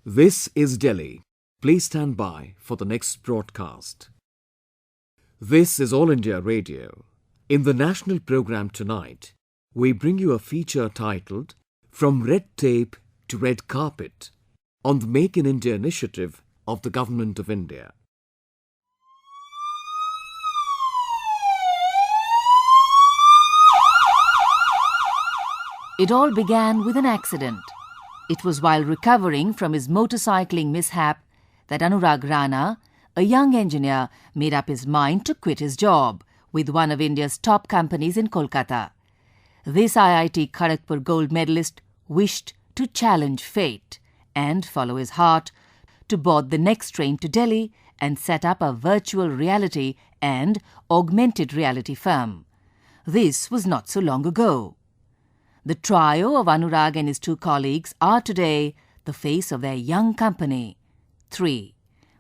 This is Delhi. Please stand by for the next broadcast. This is All India Radio. In the national program tonight, we bring you a feature titled From Red Tape to Red Carpet on the Make in India initiative of the Government of India. It all began with an accident. It was while recovering from his motorcycling mishap that Anurag Rana, a young engineer, made up his mind to quit his job with one of India's top companies in Kolkata. This IIT Kharagpur gold medalist wished to challenge fate and follow his heart, to board the next train to Delhi and set up a virtual reality and augmented reality firm. This was not so long ago. The trio of Anurag and his two colleagues are today the face of their young company, 3.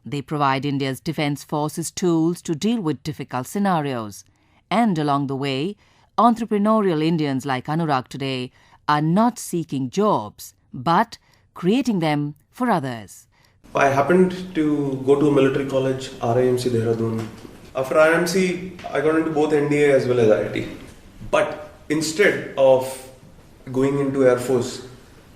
They provide India's defence forces tools to deal with difficult scenarios. And along the way, entrepreneurial Indians like Anurag today are not seeking jobs, but creating them for others. I happened to go to a military college, RIMC Dehradun. After RIMC, I got into both NDA as well as IIT. But instead of going into Air Force,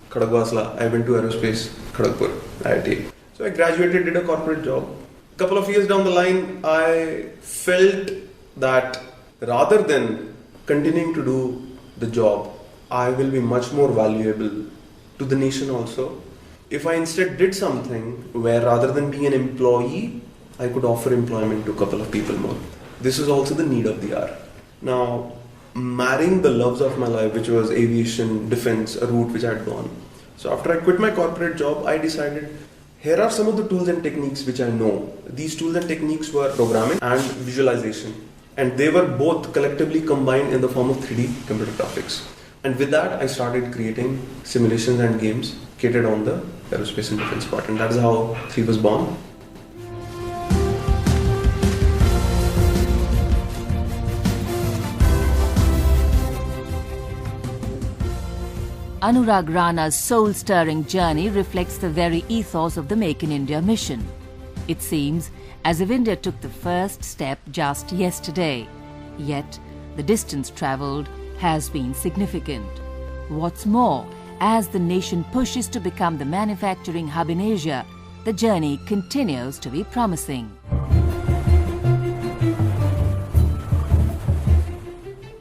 Khadagwasla, I went to Aerospace, Kharagpur, IIT. So I graduated, did a corporate job. A couple of years down the line, I felt that rather than continuing to do the job, I will be much more valuable to the nation also. If I instead did something where rather than being an employee, I could offer employment to a couple of people more. This is also the need of the hour. Now, marrying the loves of my life, which was aviation, defense, a route which I had gone. So after I quit my corporate job, I decided, here are some of the tools and techniques which I know. These tools and techniques were programming and visualization. And they were both collectively combined in the form of 3D computer graphics. And with that, I started creating simulations and games catered on the aerospace and defense part. And that is how 3 was born. Anurag Rana's soul-stirring journey reflects the very ethos of the Make in India mission. It seems as if India took the first step just yesterday, yet the distance travelled has been significant. What's more, as the nation pushes to become the manufacturing hub in Asia, the journey continues to be promising.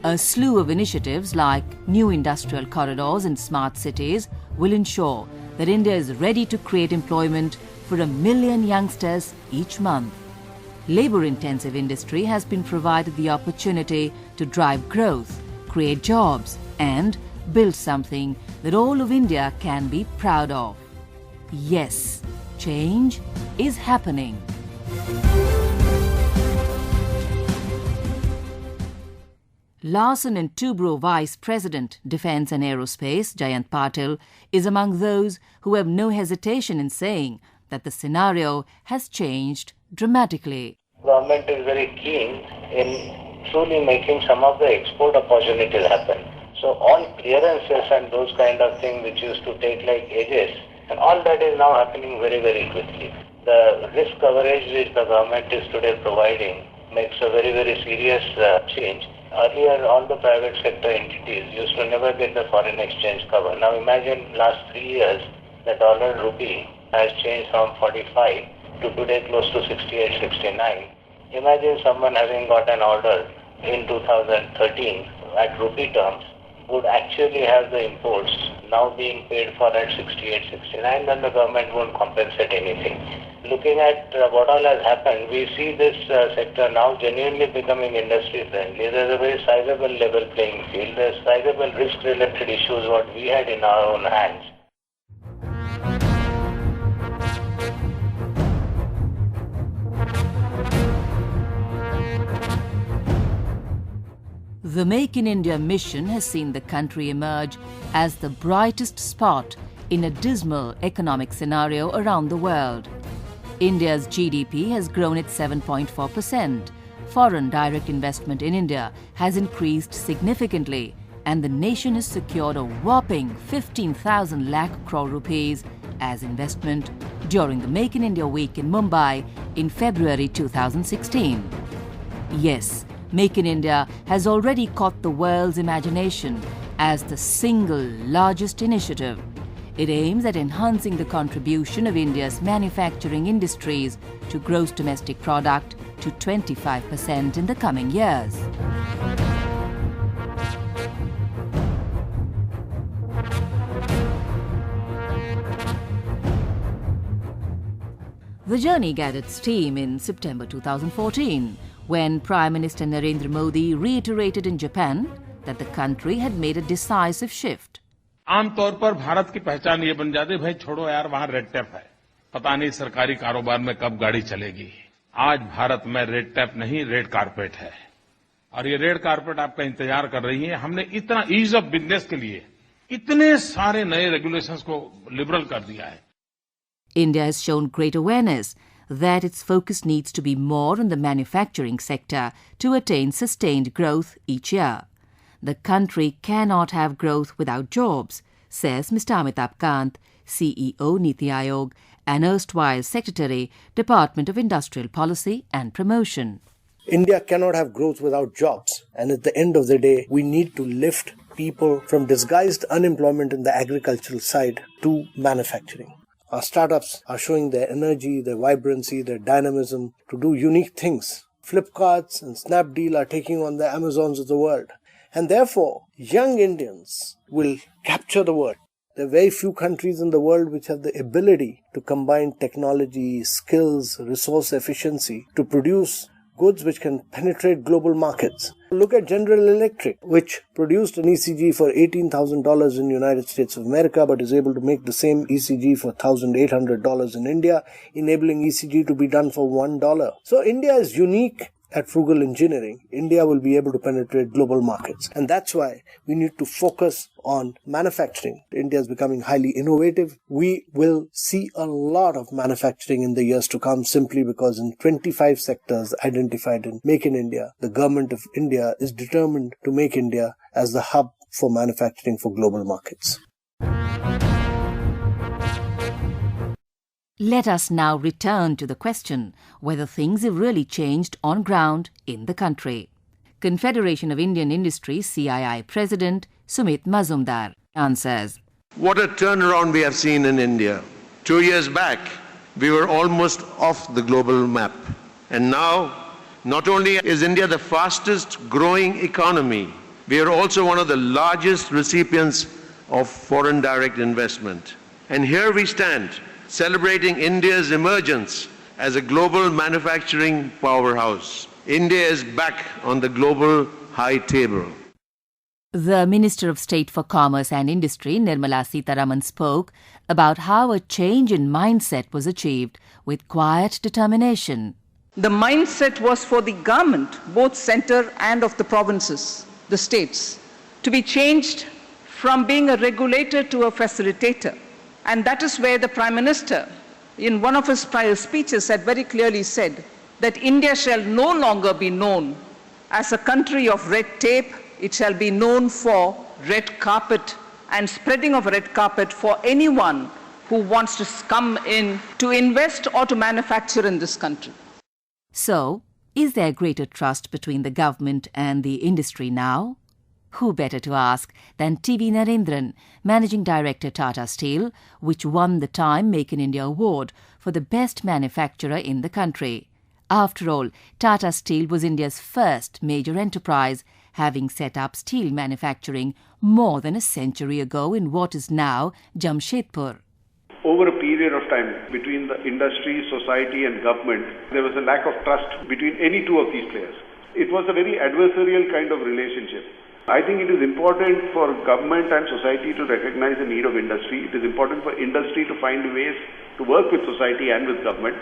A slew of initiatives like new industrial corridors and smart cities will ensure that India is ready to create employment for 1 million youngsters each month. Labour-intensive industry has been provided the opportunity to drive growth, create jobs and build something that all of India can be proud of. Yes, change is happening. Larsen & Toubro Vice President, Defence and Aerospace, Jayant Patil, is among those who have no hesitation in saying that the scenario has changed dramatically. Government is very keen in truly making some of the export opportunities happen. So all clearances and those kind of things which used to take like ages, and all that is now happening very, very quickly. The risk coverage which the government is today providing makes a very, very serious change. Earlier, all the private sector entities used to never get the foreign exchange cover. Now imagine last 3 years, the dollar rupee has changed from 45 to today close to 68, 69. Imagine someone having got an order in 2013 at rupee terms would actually have the imports now being paid for at 68, 69, then the government won't compensate anything. Looking at what all has happened, we see this sector now genuinely becoming industry friendly. There's a very sizable level playing field. There's sizable risk related issues what we had in our own hands. The Make in India mission has seen the country emerge as the brightest spot in a dismal economic scenario around the world. India's GDP has grown at 7.4%. Foreign direct investment in India has increased significantly, and the nation has secured a whopping 15,000 lakh crore rupees as investment during the Make in India Week in Mumbai in February 2016. Yes, Make in India has already caught the world's imagination as the single largest initiative. It aims at enhancing the contribution of India's manufacturing industries to gross domestic product to 25% in the coming years. The journey gathered steam in September 2014, when Prime Minister Narendra Modi reiterated in Japan that the country had made a decisive shift. आमतौर पर भारत की पहचान ये बन जाती है, भाई छोड़ो यार, वहां रेड टेप है, पता नहीं सरकारी कारोबार में कब गाड़ी चलेगी। आज भारत में रेड टेप नहीं, रेड कारपेट है, और ये रेड कारपेट आपका इंतजार कर रही है। हमने इतना ईज ऑफ बिजनेस के लिए इतने सारे नए रेगुलेशंस को लिबरल कर दिया है। India has shown great awareness that its focus needs to be more on the manufacturing sector to attain sustained growth each year. The country cannot have growth without jobs, says Mr. Amitabh Kant, CEO Niti Aayog and erstwhile Secretary, Department of Industrial Policy and Promotion. India cannot have growth without jobs, and at the end of the day, we need to lift people from disguised unemployment in the agricultural side to manufacturing. Our startups are showing their energy, their vibrancy, their dynamism to do unique things. Flipkarts and Snapdeal are taking on the Amazons of the world. And therefore, young Indians will capture the world. There are very few countries in the world which have the ability to combine technology, skills, resource efficiency to produce goods which can penetrate global markets. Look at General Electric, which produced an ECG for $18,000 in the United States of America, but is able to make the same ECG for $1,800 in India, enabling ECG to be done for $1. So India is unique at frugal engineering. India will be able to penetrate global markets. And that's why we need to focus on manufacturing. India is becoming highly innovative. We will see a lot of manufacturing in the years to come simply because in 25 sectors identified in Make in India, the government of India is determined to make India as the hub for manufacturing for global markets. Let us now return to the question whether things have really changed on ground in the country. Confederation of Indian Industry CII President Sumit Mazumdar answers. What a turnaround we have seen in India. 2 years back, we were almost off the global map. And now, not only is India the fastest growing economy, we are also one of the largest recipients of foreign direct investment. And here we stand, celebrating India's emergence as a global manufacturing powerhouse. India is back on the global high table. The Minister of State for Commerce and Industry, Nirmala Sitharaman, spoke about how a change in mindset was achieved with quiet determination. The mindset was for the government, both centre and of the provinces, the states, to be changed from being a regulator to a facilitator. And that is where the Prime Minister, in one of his prior speeches, had very clearly said that India shall no longer be known as a country of red tape. It shall be known for red carpet and spreading of red carpet for anyone who wants to come in to invest or to manufacture in this country. So, is there greater trust between the government and the industry now? Who better to ask than T.V. Narendran, Managing Director Tata Steel, which won the Time Make in India Award for the best manufacturer in the country. After all, Tata Steel was India's first major enterprise, having set up steel manufacturing more than a century ago in what is now Jamshedpur. Over a period of time between the industry, society and government, there was a lack of trust between any two of these players. It was a very adversarial kind of relationship. I think it is important for government and society to recognize the need of industry. It is important for industry to find ways to work with society and with government.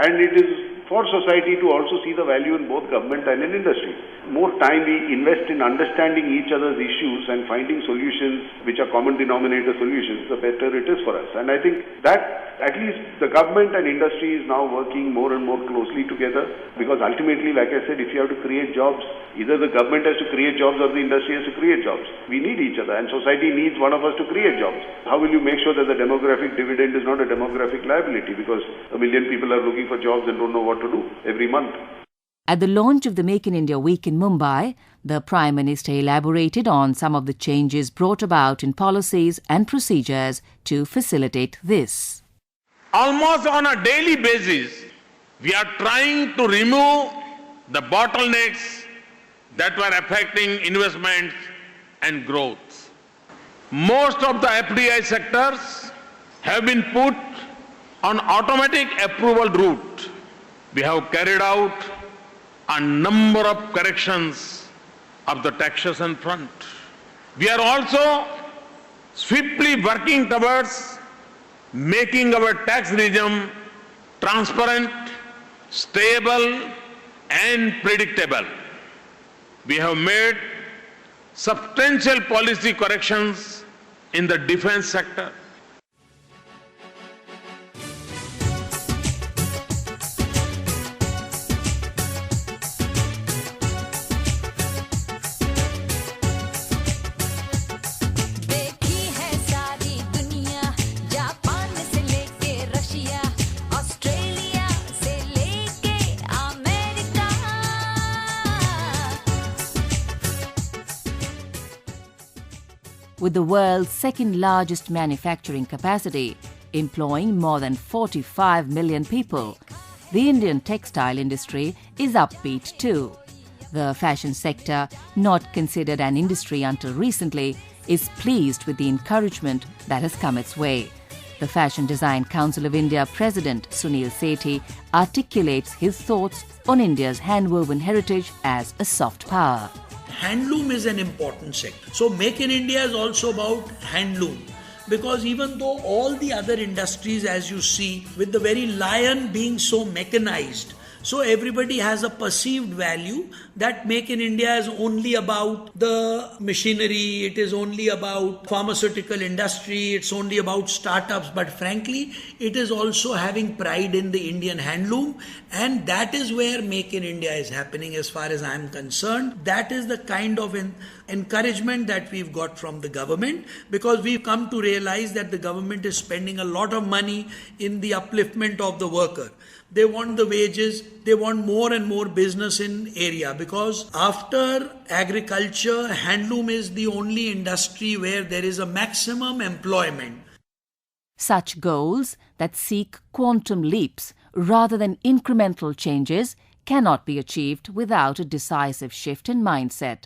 And it is for society to also see the value in both government and in industry. More time we invest in understanding each other's issues and finding solutions which are common denominator solutions, the better it is for us. And I think that At least the government and industry is now working more and more closely together, because ultimately, like I said, if you have to create jobs, either the government has to create jobs or the industry has to create jobs. We need each other, and society needs one of us to create jobs. How will you make sure that the demographic dividend is not a demographic liability, because a million people are looking for jobs and don't know what to do every month? At the launch of the Make in India Week in Mumbai, the Prime Minister elaborated on some of the changes brought about in policies and procedures to facilitate this. Almost on a daily basis, we are trying to remove the bottlenecks that were affecting investments and growth. Most of the FDI sectors have been put on automatic approval route. We have carried out a number of corrections of the taxation front. We are also swiftly working towards making our tax regime transparent, stable, and predictable. We have made substantial policy corrections in the defense sector. With the world's second largest manufacturing capacity, employing more than 45 million people, the Indian textile industry is upbeat too. The fashion sector, not considered an industry until recently, is pleased with the encouragement that has come its way. The Fashion Design Council of India President Sunil Sethi articulates his thoughts on India's handwoven heritage as a soft power. Handloom is an important sector. So Make in India is also about handloom. Because even though all the other industries, as you see, with the very lion being so mechanized, so everybody has a perceived value that Make in India is only about the machinery, it is only about pharmaceutical industry, it's only about startups. But frankly, it is also having pride in the Indian handloom, and that is where Make in India is happening as far as I am concerned. That is the kind of encouragement that we've got from the government, because we've come to realize that the government is spending a lot of money in the upliftment of the worker. They want the wages, they want more and more business in area, because after agriculture, handloom is the only industry where there is a maximum employment. Such goals that seek quantum leaps rather than incremental changes cannot be achieved without a decisive shift in mindset.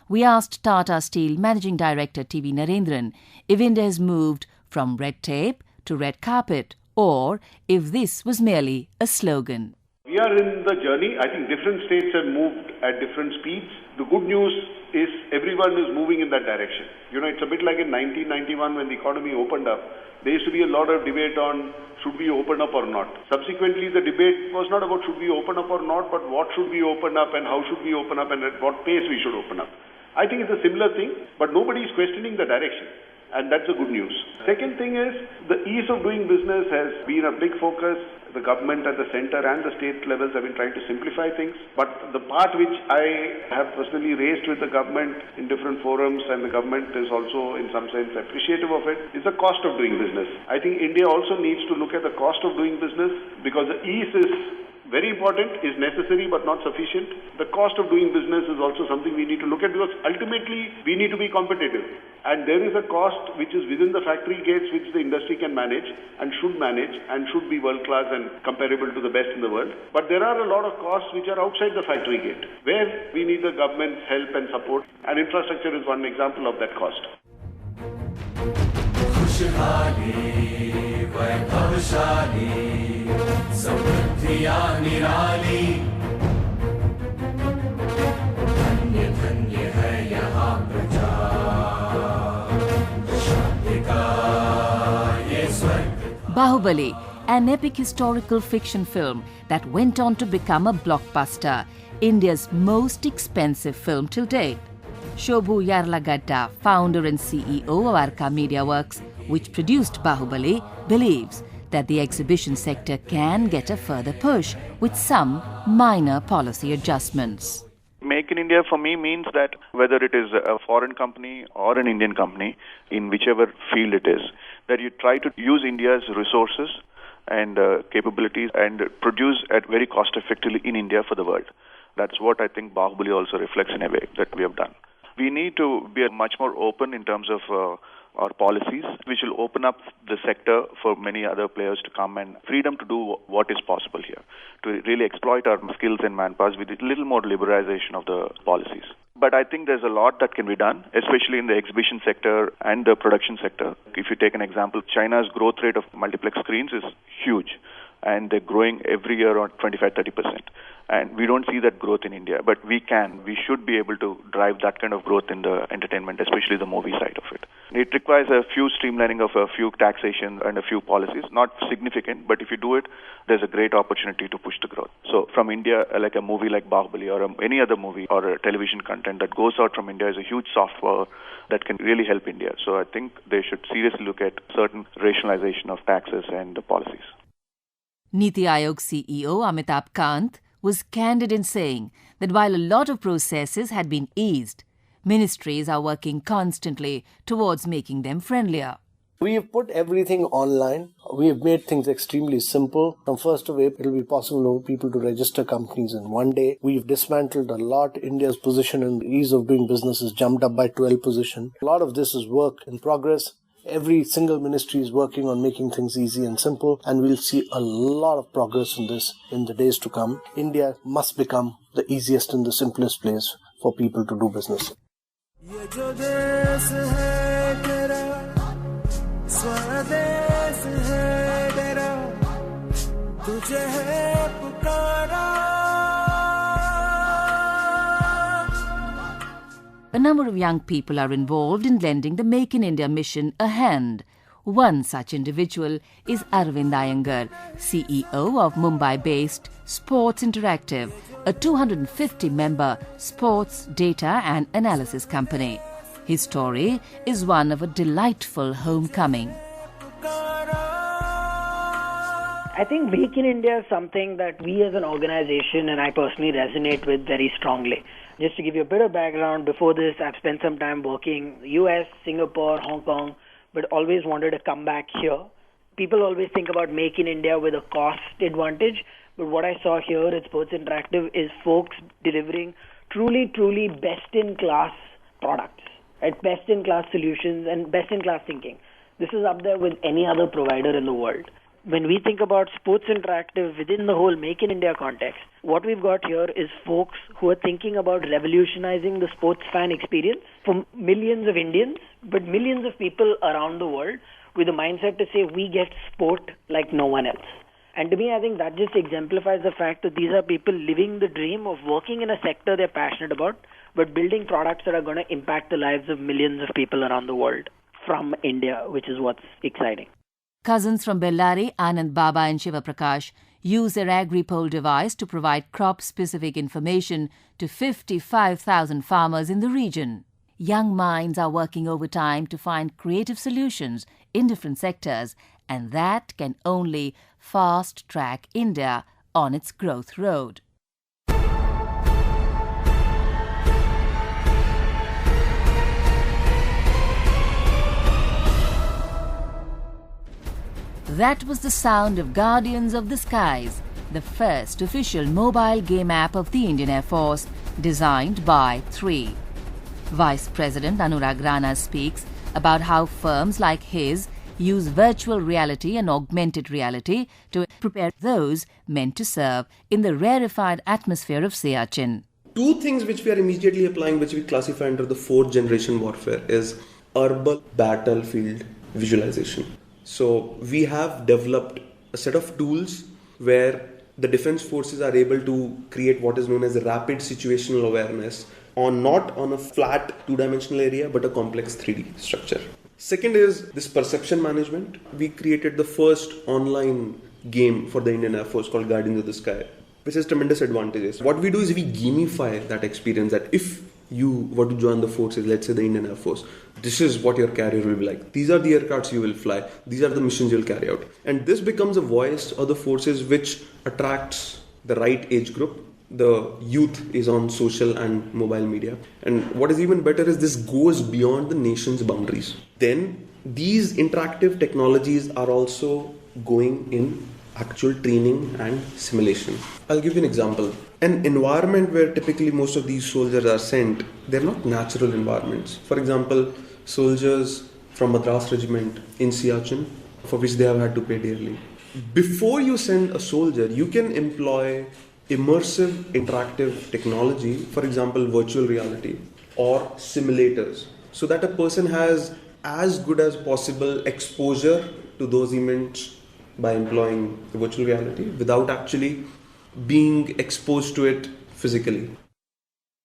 We asked Tata Steel Managing Director T.V. Narendran if India has moved from red tape to red carpet, or if this was merely a slogan. We are in the journey. I think different states have moved at different speeds. The good news is everyone is moving in that direction. It's a bit like in 1991 when the economy opened up. There used to be a lot of debate on should we open up or not. Subsequently, the debate was not about should we open up or not, but what should we open up and how should we open up and at what pace we should open up. I think it's a similar thing, but nobody is questioning the direction. And that's the good news. Second thing is, the ease of doing business has been a big focus. The government at the center and the state levels have been trying to simplify things. But the part which I have personally raised with the government in different forums, and the government is also in some sense appreciative of it, is the cost of doing business. I think India also needs to look at the cost of doing business, because the ease is very important, is necessary but not sufficient. The cost of doing business is also something we need to look at, because ultimately we need to be competitive. And there is a cost which is within the factory gates which the industry can manage and should be world class and comparable to the best in the world. But there are a lot of costs which are outside the factory gate, where we need the government's help and support. And infrastructure is one example of that cost. Bahubali, an epic historical fiction film that went on to become a blockbuster, India's most expensive film till date. Shobhu Yarlagadda, founder and CEO of Arka Media Works, which produced Bahubali, believes that the exhibition sector can get a further push with some minor policy adjustments. Make in India for me means that whether it is a foreign company or an Indian company, in whichever field it is, that you try to use India's resources and capabilities and produce at very cost effectively in India for the world. That's what I think Bahubali also reflects in a way that we have done. We need to be much more open in terms of our policies, which will open up the sector for many other players to come, and freedom to do what is possible here, to really exploit our skills and manpower with a little more liberalization of the policies. But I think there's a lot that can be done, especially in the exhibition sector and the production sector. If you take an example, China's growth rate of multiplex screens is huge, and they're growing every year around 25-30%. And we don't see that growth in India, but we should be able to drive that kind of growth in the entertainment, especially the movie side of it. It requires a few streamlining of a few taxation and a few policies, not significant, but if you do it, there's a great opportunity to push the growth. So from India, like a movie like Bahubali or any other movie or a television content that goes out from India is a huge soft power that can really help India. So I think they should seriously look at certain rationalization of taxes and the policies. Niti Aayog CEO Amitabh Kant was candid in saying that while a lot of processes had been eased, ministries are working constantly towards making them friendlier. We have put everything online. We have made things extremely simple. From 1st of April, it will be possible for people to register companies in one day. We've dismantled a lot. India's position in the ease of doing business has jumped up by 12 positions. A lot of this is work in progress. Every single ministry is working on making things easy and simple, and we'll see a lot of progress in this in the days to come. India must become the easiest and the simplest place for people to do business. A number of young people are involved in lending the Make in India mission a hand. One such individual is Arvind Iyengar, CEO of Mumbai-based Sports Interactive, a 250-member sports data and analysis company. His story is one of a delightful homecoming. I think Make in India is something that we as an organization and I personally resonate with very strongly. Just to give you a bit of background, before this I've spent some time working US, Singapore, Hong Kong, but always wanted to come back here. People always think about Make in India with a cost advantage, but what I saw here at Sports Interactive is folks delivering truly best-in-class products, at best-in-class solutions and best-in-class thinking. This is up there with any other provider in the world. When we think about Sports Interactive within the whole Make in India context, what we've got here is folks who are thinking about revolutionizing the sports fan experience for millions of Indians, but millions of people around the world with a mindset to say we get sport like no one else. And to me, I think that just exemplifies the fact that these are people living the dream of working in a sector they're passionate about, but building products that are going to impact the lives of millions of people around the world from India, which is what's exciting. Cousins from Bellary, Anand Baba and Shiva Prakash, use their AgriPoll device to provide crop-specific information to 55,000 farmers in the region. Young minds are working overtime to find creative solutions in different sectors, and that can only fast-track India on its growth road. That was the sound of Guardians of the Skies, the first official mobile game app of the Indian Air Force, designed by 3. Vice President Anurag Rana speaks about how firms like his use virtual reality and augmented reality to prepare those meant to serve in the rarefied atmosphere of Siachen. Two things which we are immediately applying, which we classify under the 4th generation warfare, is urban battlefield visualization. So we have developed a set of tools where the defense forces are able to create what is known as a rapid situational awareness not on a flat 2-dimensional area but a complex 3D structure. Second is this perception management. We created the first online game for the Indian Air Force called Guardians of the Sky, which has tremendous advantages. What we do is we gamify that experience, that if you were to join the forces, let's say the Indian Air Force, this is what your career will be like. These are the aircrafts you will fly. These are the missions you'll carry out. And this becomes a voice of the forces which attracts the right age group. The youth is on social and mobile media. And what is even better is this goes beyond the nation's boundaries. Then these interactive technologies are also going in actual training and simulation. I'll give you an example. An environment where typically most of these soldiers are sent, they're not natural environments. For example, soldiers from Madras Regiment in Siachen, for which they have had to pay dearly. Before you send a soldier, you can employ immersive interactive technology, for example, virtual reality or simulators, so that a person has as good as possible exposure to those events by employing virtual reality without actually being exposed to it physically.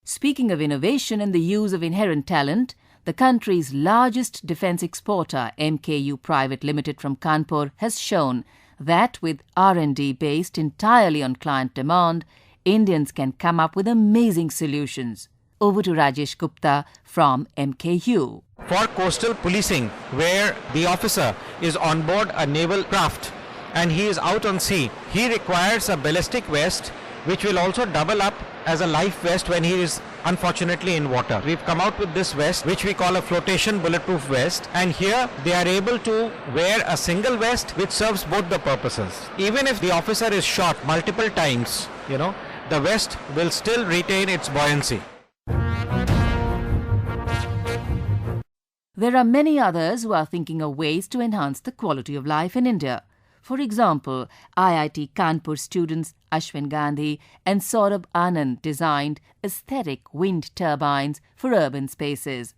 Speaking of innovation and the use of inherent talent, the country's largest defence exporter, MKU Private Limited from Kanpur, has shown that with R&D based entirely on client demand, Indians can come up with amazing solutions. Over to Rajesh Gupta from MKU. For coastal policing, where the officer is on board a naval craft and he is out on sea, he requires a ballistic vest which will also double up as a life vest when he is unfortunately in water. We've come out with this vest which we call a flotation bulletproof vest, and here they are able to wear a single vest which serves both the purposes. Even if the officer is shot multiple times, the vest will still retain its buoyancy. There are many others who are thinking of ways to enhance the quality of life in India. For example, IIT Kanpur students Ashwin Gandhi and Saurabh Anand designed aesthetic wind turbines for urban spaces.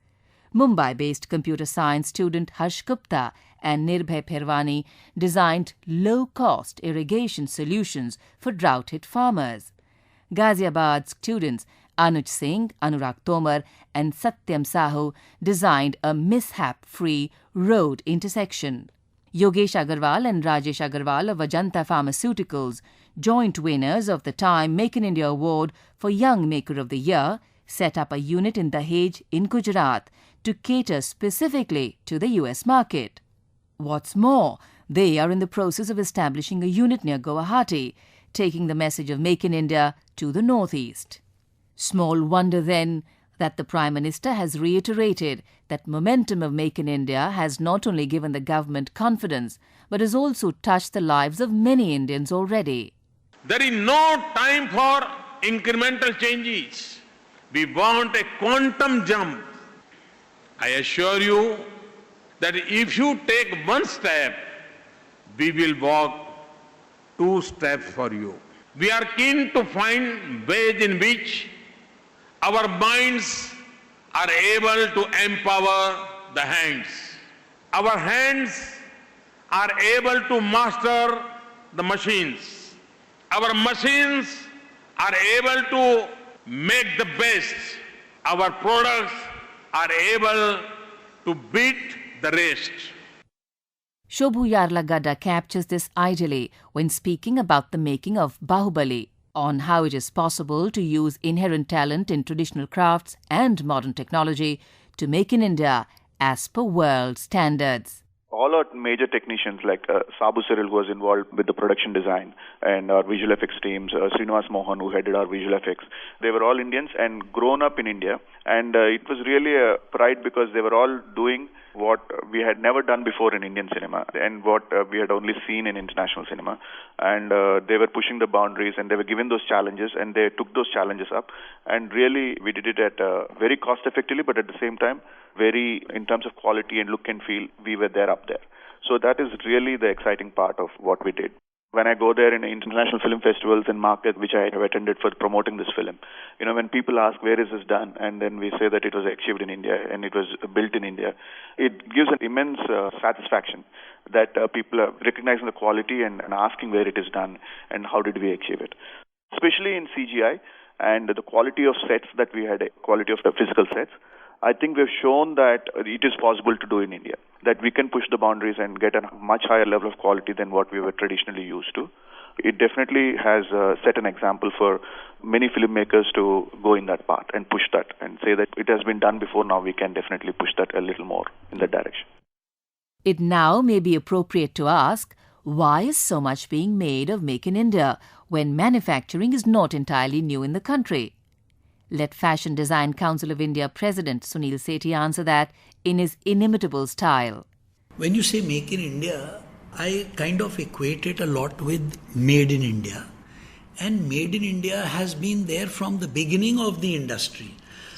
Mumbai-based computer science student Harsh Gupta and Nirbhay Pherwani designed low-cost irrigation solutions for drought-hit farmers. Ghaziabad students Anuj Singh, Anurag Tomar and Satyam Sahu designed a mishap-free road intersection. Yogesh Agarwal and Rajesh Agarwal of Ajanta Pharmaceuticals, joint winners of the Time Make in India Award for Young Maker of the Year, set up a unit in Dahej in Gujarat to cater specifically to the US market. What's more, they are in the process of establishing a unit near Guwahati, taking the message of Make in India to the northeast. Small wonder then that the Prime Minister has reiterated that momentum of Make in India has not only given the government confidence, but has also touched the lives of many Indians already. There is no time for incremental changes. We want a quantum jump. I assure you that if you take one step, we will walk 2 steps for you. We are keen to find ways in which our minds are able to empower the hands. Our hands are able to master the machines. Our machines are able to make the best. Our products are able to beat the rest. Shobhu Yarlagadda captures this ideally when speaking about the making of Bahubali, on how it is possible to use inherent talent in traditional crafts and modern technology to make in India as per world standards. All our major technicians like Sabu Cyril, who was involved with the production design, and our visual effects teams, Srinivas Mohan, who headed our visual effects, they were all Indians and grown up in India. And it was really a pride because they were all doing what we had never done before in Indian cinema and what we had only seen in international cinema. And they were pushing the boundaries and they were given those challenges and they took those challenges up. And really, we did it at very cost effectively, but at the same time, very in terms of quality and look and feel, we were there up there. So that is really the exciting part of what we did. When I go there in international film festivals and markets, which I have attended for promoting this film, when people ask where is this done, and then we say that it was achieved in India and it was built in India, it gives an immense satisfaction that people are recognizing the quality and asking where it is done and how did we achieve it. Especially in CGI and the quality of sets that we had, quality of the physical sets. I think we've shown that it is possible to do in India, that we can push the boundaries and get a much higher level of quality than what we were traditionally used to. It definitely has set an example for many filmmakers to go in that path and push that and say that it has been done before, now we can definitely push that a little more in that direction. It now may be appropriate to ask, why is so much being made of Make in India when manufacturing is not entirely new in the country? Let Fashion Design Council of India President Sunil Sethi answer that in his inimitable style. When you say Make in India, I kind of equate it a lot with Made in India. And Made in India has been there from the beginning of the industry.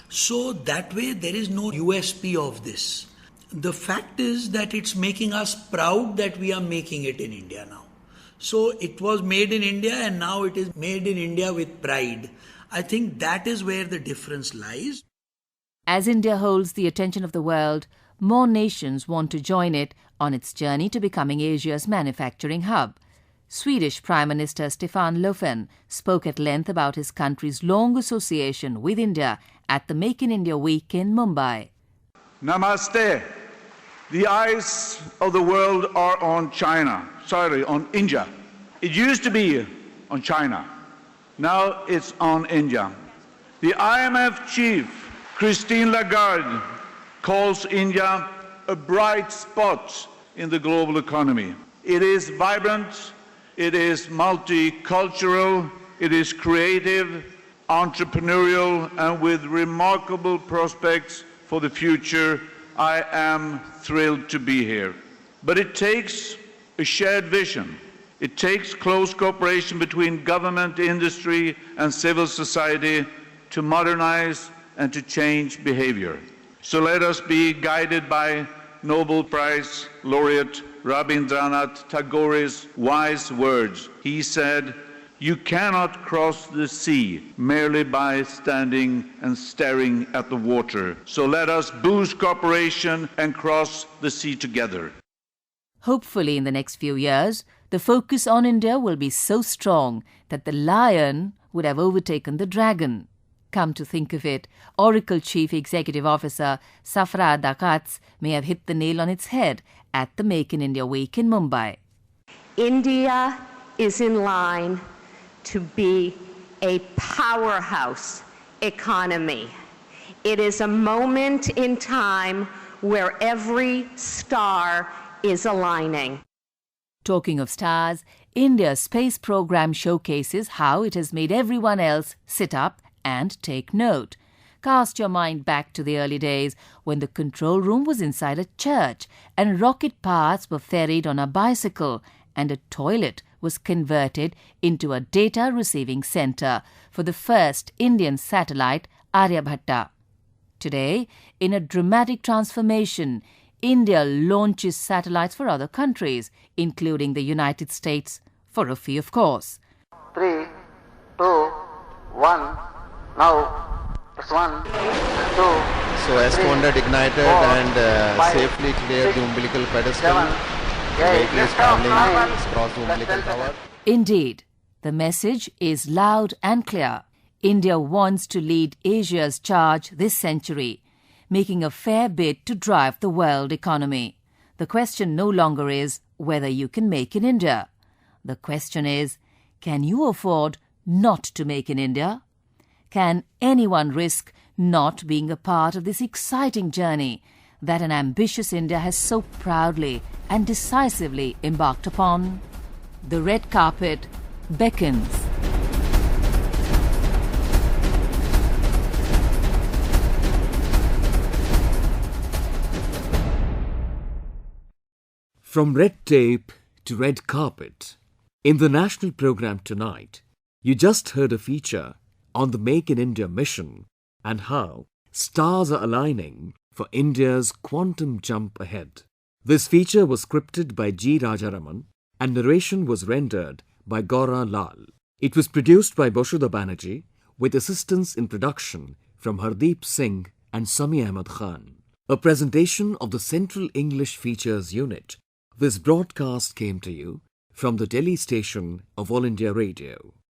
So that way there is no USP of this. The fact is that it's making us proud that we are making it in India now. So it was made in India and now it is made in India with pride. I think that is where the difference lies. As India holds the attention of the world, more nations want to join it on its journey to becoming Asia's manufacturing hub. Swedish Prime Minister Stefan Löfven spoke at length about his country's long association with India at the Make in India Week in Mumbai. Namaste. The eyes of the world are on on India. It used to be on China. Now it's on India. The IMF chief, Christine Lagarde, calls India a bright spot in the global economy. It is vibrant, it is multicultural, it is creative, entrepreneurial, and with remarkable prospects for the future. I am thrilled to be here. But it takes a shared vision. It takes close cooperation between government, industry, and civil society to modernize and to change behavior. So let us be guided by Nobel Prize laureate Rabindranath Tagore's wise words. He said, "You cannot cross the sea merely by standing and staring at the water. So let us boost cooperation and cross the sea together." Hopefully in the next few years, the focus on India will be so strong that the lion would have overtaken the dragon. Come to think of it, Oracle Chief Executive Officer Safra Dakats may have hit the nail on its head at the Make in India Week in Mumbai. India is in line to be a powerhouse economy. It is a moment in time where every star is aligning. Talking of stars, India's space program showcases how it has made everyone else sit up and take note. Cast your mind back to the early days when the control room was inside a church and rocket parts were ferried on a bicycle and a toilet was converted into a data receiving center for the first Indian satellite Aryabhatta. Today, in a dramatic transformation, India launches satellites for other countries, including the United States, for a fee of course. 3, 2, 1, now it's 1, 2. So as to under ignited and safely clear the umbilical pedestal, the vehicle is traveling across the umbilical tower. Indeed, the message is loud and clear. India wants to lead Asia's charge this century, making a fair bid to drive the world economy. The question no longer is whether you can make in India. The question is, can you afford not to make in India? Can anyone risk not being a part of this exciting journey that an ambitious India has so proudly and decisively embarked upon? The red carpet beckons. From red tape to red carpet, in the national program tonight, you just heard a feature on the Make in India mission and how stars are aligning for India's quantum jump ahead. This feature was scripted by G. Rajaraman and narration was rendered by Gouran Lal. It was produced by Basudha Banerji with assistance in production from Hardeep Singh and Sami Ahmed Khan. A presentation of the Central English Features Unit. This broadcast came to you from the Delhi station of All India Radio.